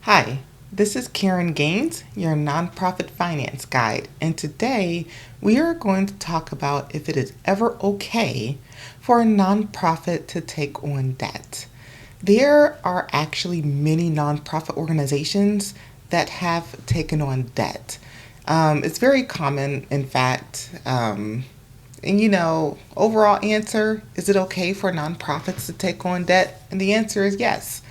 Hi, this is Karen Gaines, your nonprofit finance guide, and today we are going to talk about if it is ever okay for a nonprofit to take on debt. There are actually many nonprofit organizations that have taken on debt. It's very common, in fact. Overall answer, is it okay for nonprofits to take on debt? And the answer is yes.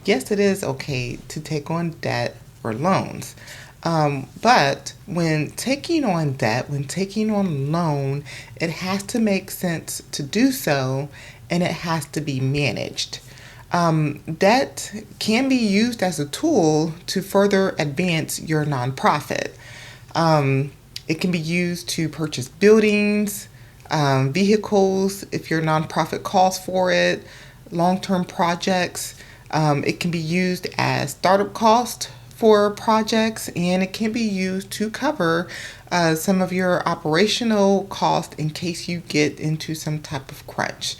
Yes, it is okay to take on debt or loans. But when taking on debt, when taking on a loan, it has to make sense to do so and it has to be managed. Debt can be used as a tool to further advance your nonprofit. It can be used to purchase buildings, vehicles, if your nonprofit calls for it, long term projects. It can be used as startup cost for projects, and it can be used to cover some of your operational cost in case you get into some type of crunch.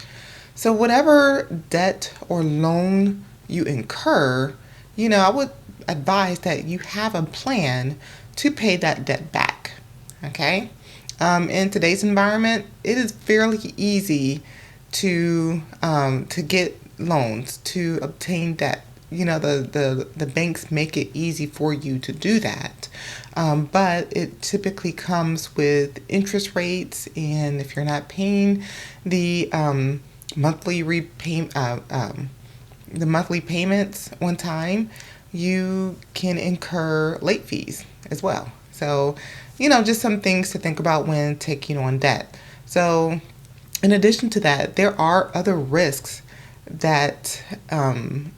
So, whatever debt or loan you incur, I would advise that you have a plan to pay that debt back. Okay? In today's environment, it is fairly easy to get loans, to obtain debt. The banks make it easy for you to do that. But it typically comes with interest rates, and if you're not paying the monthly repayment, the monthly payments on time, you can incur late fees as well. So, just some things to think about when taking on debt. So, in addition to that, there are other risks that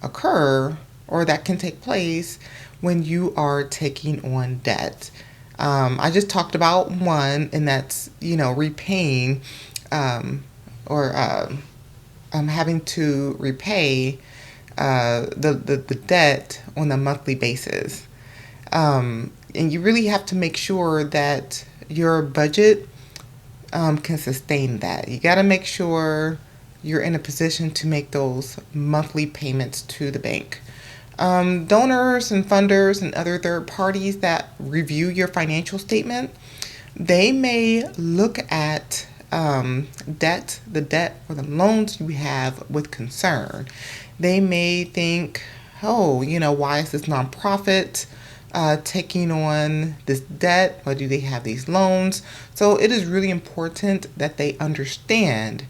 occur or that can take place when you are taking on debt. I just talked about one, and that's, repaying or having to repay the debt on a monthly basis. And you really have to make sure that your budget can sustain that. You got to make sure you're in a position to make those monthly payments to the bank. Donors and funders and other third parties that review your financial statement, they may look at the debt or the loans you have with concern. They may think, oh, why is this nonprofit taking on this debt? Or do they have these loans? So it is really important that they understand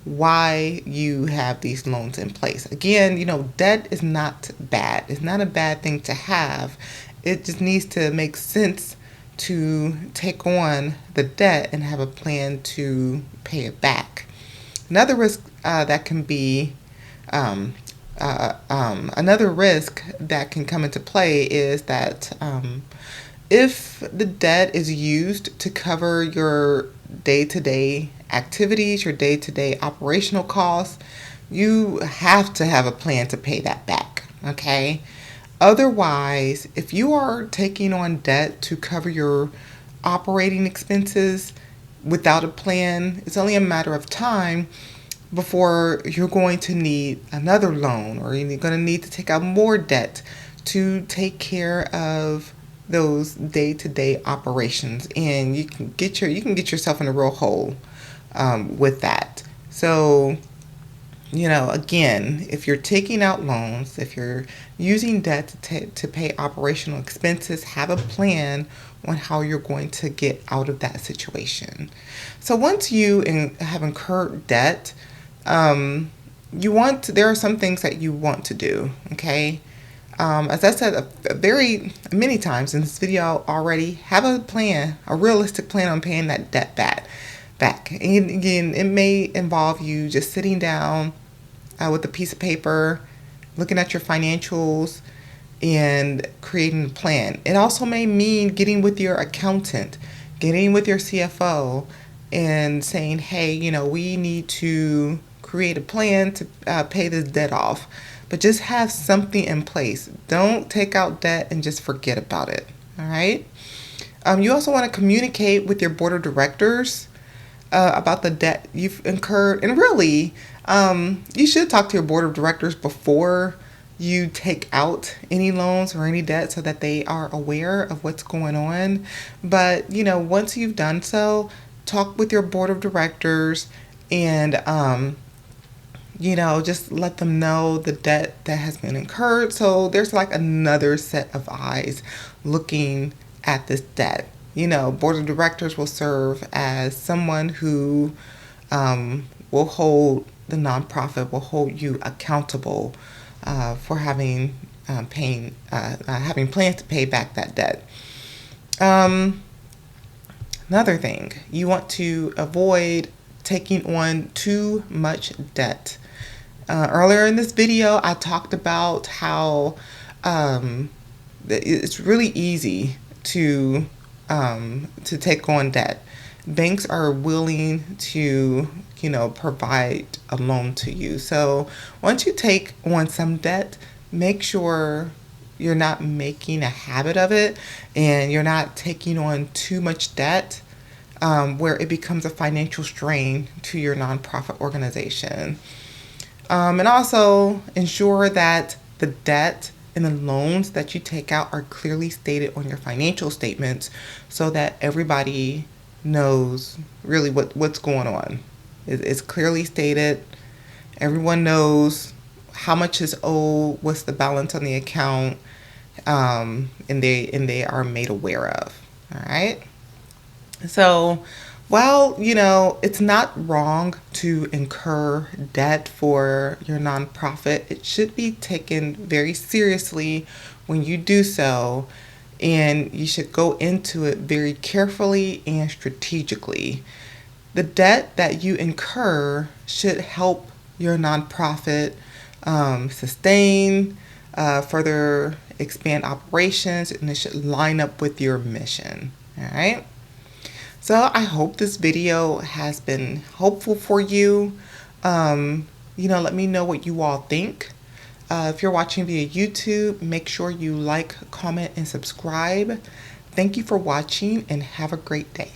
why you have these loans in place. Again, debt is not bad. It's not a bad thing to have. It just needs to make sense to take on the debt and have a plan to pay it back. Another risk that can be another risk that can come into play is that if the debt is used to cover your day-to-day activities, your day-to-day operational costs, you have to have a plan to pay that back, okay? Otherwise, if you are taking on debt to cover your operating expenses without a plan, it's only a matter of time before you're going to need another loan, or you're going to need to take out more debt to take care of those day-to-day operations, and you can get yourself in a real hole with that. So, again, if you're taking out loans, if you're using debt to pay operational expenses, have a plan on how you're going to get out of that situation. So once you have incurred debt, there are some things that you want to do, okay? As I said very many times in this video already, have a plan, a realistic plan on paying that debt back. And again, it may involve you just sitting down with a piece of paper, looking at your financials, and creating a plan. It also may mean getting with your accountant, getting with your CFO, and saying, hey, we need to create a plan to pay this debt off. But just have something in place. Don't take out debt and just forget about it. All right? You also want to communicate with your board of directors about the debt you've incurred. And really, you should talk to your board of directors before you take out any loans or any debt so that they are aware of what's going on. But, once you've done so, talk with your board of directors and, just let them know the debt that has been incurred. So there's like another set of eyes looking at this debt. Board of directors will serve as someone who will hold the nonprofit, will hold you accountable for having having plans to pay back that debt. Another thing, you want to avoid taking on too much debt. Earlier in this video, I talked about how it's really easy to take on debt. Banks are willing to, provide a loan to you. So once you take on some debt, make sure you're not making a habit of it and you're not taking on too much debt where it becomes a financial strain to your nonprofit organization. And also ensure that the debt and the loans that you take out are clearly stated on your financial statements so that everybody knows really what's going on. It's clearly stated. Everyone knows how much is owed, what's the balance on the account, and they are made aware of. All right. So, while, it's not wrong to incur debt for your nonprofit, it should be taken very seriously when you do so, and you should go into it very carefully and strategically. The debt that you incur should help your nonprofit sustain, further expand operations, and it should line up with your mission. All right. So I hope this video has been helpful for you. Let me know what you all think. If you're watching via YouTube, make sure you like, comment, and subscribe. Thank you for watching and have a great day.